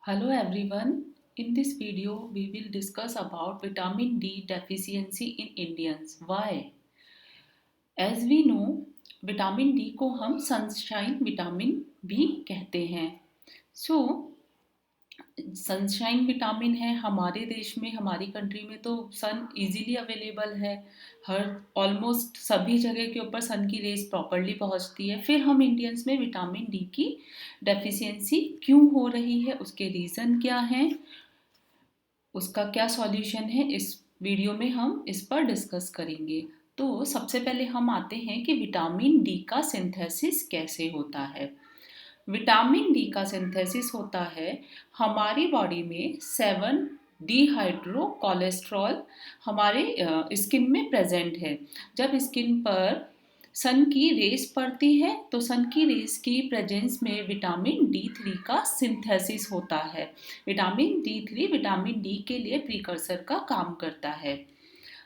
Hello everyone. In this video, we will discuss about vitamin D deficiency in Indians. Why? As we know, vitamin D को हम sunshine vitamin भी कहते हैं. सो sunshine vitamin है हमारे देश में, हमारी कंट्री में तो सन इजीली अवेलेबल है. हर ऑलमोस्ट सभी जगह के ऊपर सन की रेज प्रॉपरली पहुंचती है. फिर हम इंडियंस में विटामिन डी की डेफिशिएंसी क्यों हो रही है, उसके रीज़न क्या हैं, उसका क्या सॉल्यूशन है, इस वीडियो में हम इस पर डिस्कस करेंगे. तो सबसे पहले हम आते हैं कि विटामिन डी का सिंथेसिस कैसे होता है. विटामिन डी का सिंथेसिस होता है हमारी बॉडी में 7 डिहाइड्रो कोलेस्ट्रॉल हमारे स्किन में प्रेजेंट है. जब स्किन पर सन की रेस पड़ती है तो सन की रेस की प्रेजेंस में विटामिन डी थ्री का सिंथेसिस होता है. Vitamin D three vitamin D के लिए प्रीकर्सर का काम करता है.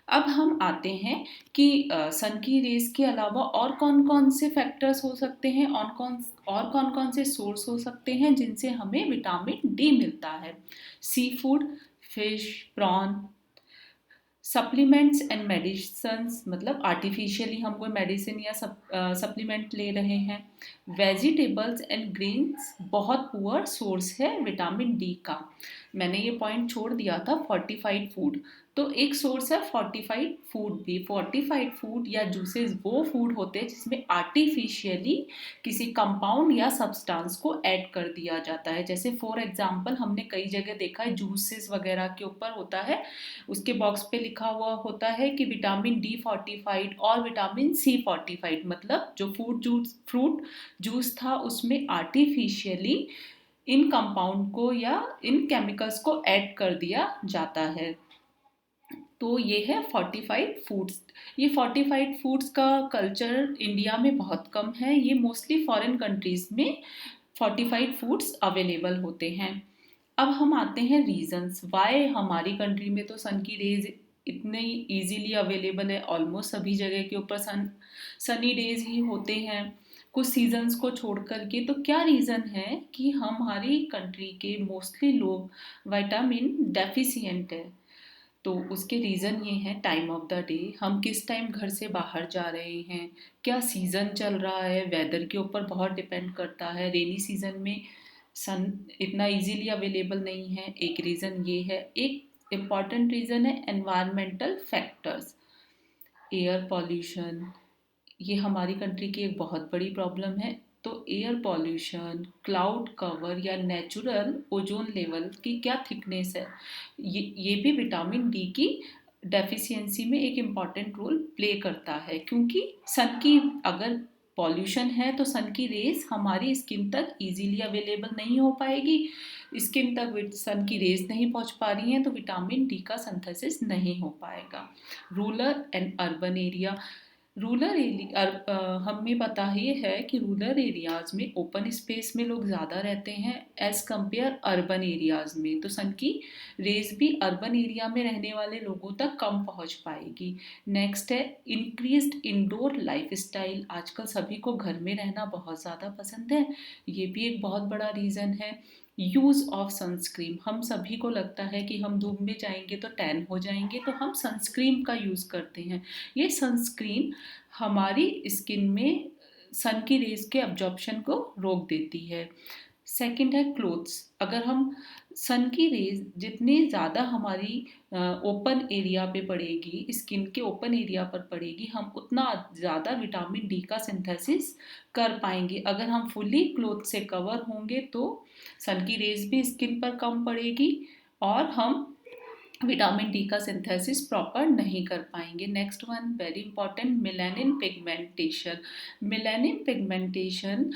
अब हम आते हैं कि सन की रेस के अलावा और कौन कौन से फैक्टर्स हो सकते हैं और कौन कौन से सोर्स हो सकते हैं जिनसे हमें विटामिन डी मिलता है. Seafood, fish, prawn, supplements and medicines, मतलब आर्टिफिशियली हम कोई मेडिसिन या सप्लीमेंट ले रहे हैं. वेजिटेबल्स एंड ग्रेन्स बहुत पुअर सोर्स है विटामिन डी का. मैंने ये पॉइंट छोड़ दिया था फोर्टिफाइड फूड, तो एक सोर्स है फोर्टिफाइड फूड भी. फोर्टिफाइड फूड या जूसेस वो फूड होते हैं जिसमें आर्टिफिशियली किसी कंपाउंड या सब्सटेंस को ऐड कर दिया जाता है. जैसे फॉर एग्जांपल हमने कई जगह देखा है जूसेस वगैरह के ऊपर होता है, उसके बॉक्स पे लिखा हुआ होता है कि विटामिन डी फोर्टिफाइड और विटामिन सी फोर्टिफाइड. मतलब जो फ्रूट जूस था उसमें आर्टिफिशियली इन कंपाउंड को या इन केमिकल्स को ऐड कर दिया जाता है. तो ये है फोर्टिफाइड फूड्स. ये फोर्टिफाइड फूड्स का कल्चर इंडिया में बहुत कम है. ये मोस्टली फॉरेन कंट्रीज में फोर्टिफाइड फूड्स अवेलेबल होते हैं. अब हम आते हैं रीजंस वाई हमारी कंट्री में तो सन की रेज इतने इजीली अवेलेबल है. ऑलमोस्ट सभी जगह के ऊपर सनी डेज ही होते हैं कुछ सीजन्स को छोड़ कर के. तो क्या रीज़न है कि हमारी कंट्री के मोस्टली लोग विटामिन डेफिशिएंट है. तो उसके रीज़न ये है टाइम ऑफ द डे, हम किस टाइम घर से बाहर जा रहे हैं, क्या सीज़न चल रहा है, वेदर के ऊपर बहुत डिपेंड करता है. रेनी सीजन में सन इतना इजीली अवेलेबल नहीं है, एक रीज़न ये है. एक इम्पॉर्टेंट रीज़न है एनवायरमेंटल फैक्टर्स. एयर पॉल्यूशन ये हमारी कंट्री की एक बहुत बड़ी प्रॉब्लम है. तो एयर पॉल्यूशन, क्लाउड कवर या नेचुरल ओजोन लेवल की क्या थिकनेस है, ये भी विटामिन डी की डेफिशिएंसी में एक इम्पॉर्टेंट रोल प्ले करता है. क्योंकि सन की अगर पॉल्यूशन है तो सन की रेज हमारी स्किन तक इजीली अवेलेबल नहीं हो पाएगी. स्किन तक सन की रेज नहीं पहुंच पा रही हैं तो विटामिन डी का सिंथेसिस नहीं हो पाएगा. Rural and urban area, rural area हमें पता ही है कि रूरल एरियाज में ओपन स्पेस में लोग ज़्यादा रहते हैं एज कंपेयर अर्बन एरियाज में. तो सन की रेज भी अर्बन एरिया में रहने वाले लोगों तक कम पहुंच पाएगी. नेक्स्ट है इंक्रीज्ड इंडोर लाइफस्टाइल. आजकल सभी को घर में रहना बहुत ज़्यादा पसंद है, ये भी एक बहुत बड़ा रीज़न है. यूज़ ऑफ सनस्क्रीन, हम सभी को लगता है कि हम धूप में जाएंगे तो टैन हो जाएंगे, तो हम सनस्क्रीन का यूज़ करते हैं. ये सनस्क्रीन हमारी स्किन में सन की रेज के अब्जॉर्प्शन को रोक देती है. सेकंड है क्लोथ्स. अगर हम सन की रेज जितनी ज़्यादा हमारी ओपन एरिया पे पड़ेगी, स्किन के ओपन एरिया पर पड़ेगी, हम उतना ज़्यादा विटामिन डी का सिंथेसिस कर पाएंगे. अगर हम फुली क्लोथ से कवर होंगे तो सन की रेज भी स्किन पर कम पड़ेगी और हम विटामिन डी का सिंथेसिस प्रॉपर नहीं कर पाएंगे. Next one very important, melanin pigmentation. Melanin pigmentation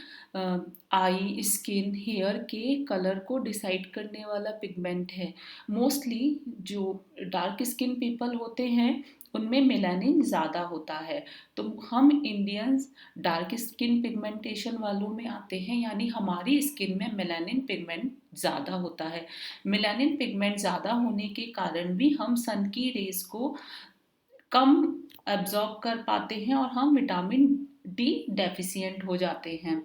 eye, skin, hair के कलर को डिसाइड करने वाला पिगमेंट है. मोस्टली जो डार्क स्किन पीपल होते हैं उनमें मेलानिन ज़्यादा होता है. तो हम इंडियंस डार्क स्किन पिगमेंटेशन वालों में आते हैं, यानी हमारी स्किन में मेलानिन पिगमेंट ज़्यादा होता है. मेलानिन पिगमेंट ज़्यादा होने के कारण भी हम सन की रेज को कम एब्जॉर्ब कर पाते हैं और हम विटामिन डी डेफिशिएंट हो जाते हैं.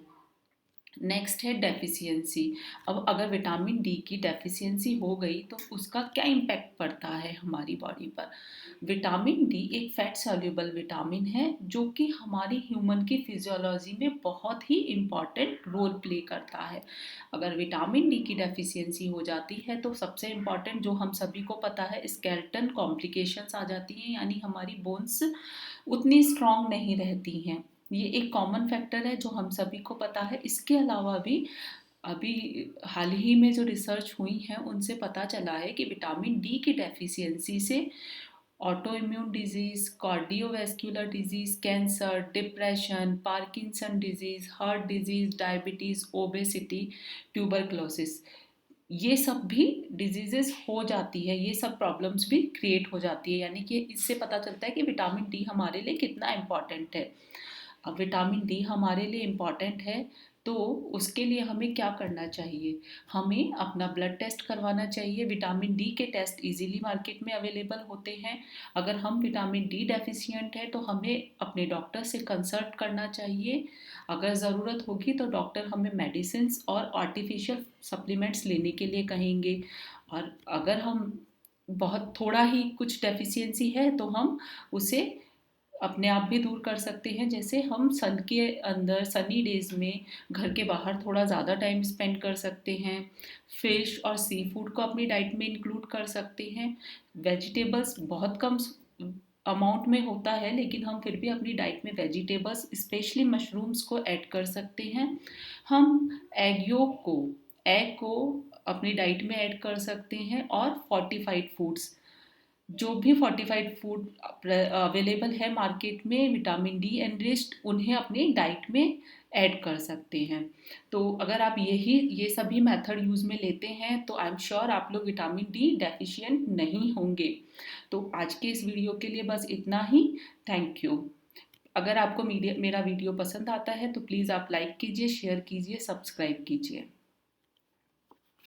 नेक्स्ट है डेफिशिएंसी। अब अगर विटामिन डी की डेफिशिएंसी हो गई तो उसका क्या इम्पैक्ट पड़ता है हमारी बॉडी पर। विटामिन डी एक फैट सॉल्युबल विटामिन है जो कि हमारी ह्यूमन की फिजियोलॉजी में बहुत ही इम्पॉर्टेंट रोल प्ले करता है। अगर विटामिन डी की डेफिशिएंसी हो जाती है तो सबसे इम्पॉर्टेंट जो हम सभी को पता है, स्केलेटन कॉम्प्लिकेशंस आ जाती हैं, यानी हमारी बोन्स उतनी स्ट्रांग नहीं रहती हैं। ये एक कॉमन फैक्टर है जो हम सभी को पता है। इसके अलावा भी अभी हाल ही में जो रिसर्च हुई है उनसे पता चला है कि विटामिन डी की डेफिशिएंसी से auto immune disease, cardiovascular disease, cancer, depression, Parkinson disease, heart disease, diabetes, obesity, tuberculosis, ये सब भी डिजीजेस हो जाती है, ये सब प्रॉब्लम्स भी क्रिएट हो जाती है। यानी कि इससे पता चलता है कि विटामिन डी हमारे लिए कितना इम्पॉर्टेंट है। अब विटामिन डी हमारे लिए इम्पॉर्टेंट है तो उसके लिए हमें क्या करना चाहिए। हमें अपना ब्लड टेस्ट करवाना चाहिए। विटामिन डी के टेस्ट इजीली मार्केट में अवेलेबल होते हैं। अगर हम विटामिन डी डेफिशिएंट है तो हमें अपने डॉक्टर से कंसल्ट करना चाहिए। अगर ज़रूरत होगी तो डॉक्टर हमें मेडिसिन्स और आर्टिफिशियल सप्लीमेंट्स लेने के लिए कहेंगे। और अगर हम बहुत थोड़ा ही कुछ डेफिशिएंसी है तो हम उसे अपने आप भी दूर कर सकते हैं। जैसे हम सन के अंदर सनी डेज में घर के बाहर थोड़ा ज़्यादा टाइम स्पेंड कर सकते हैं। फिश और सी फूड को अपनी डाइट में इंक्लूड कर सकते हैं। वेजिटेबल्स बहुत कम अमाउंट में होता है लेकिन हम फिर भी अपनी डाइट में वेजिटेबल्स स्पेशली मशरूम्स को ऐड कर सकते हैं। हम एग को अपनी डाइट में ऐड कर सकते हैं। और फोर्टिफाइड फूड्स, जो भी फोर्टिफाइड फूड अवेलेबल है मार्केट में विटामिन डी एनरिच्ड, उन्हें अपनी डाइट में ऐड कर सकते हैं। तो अगर आप ये सभी मेथड यूज़ में लेते हैं तो आई एम श्योर आप लोग विटामिन डी डेफिशिएंट नहीं होंगे। तो आज के इस वीडियो के लिए बस इतना ही। Thank you. अगर आपको मेरा वीडियो पसंद आता है तो प्लीज़ आप लाइक कीजिए, शेयर कीजिए, सब्सक्राइब कीजिए।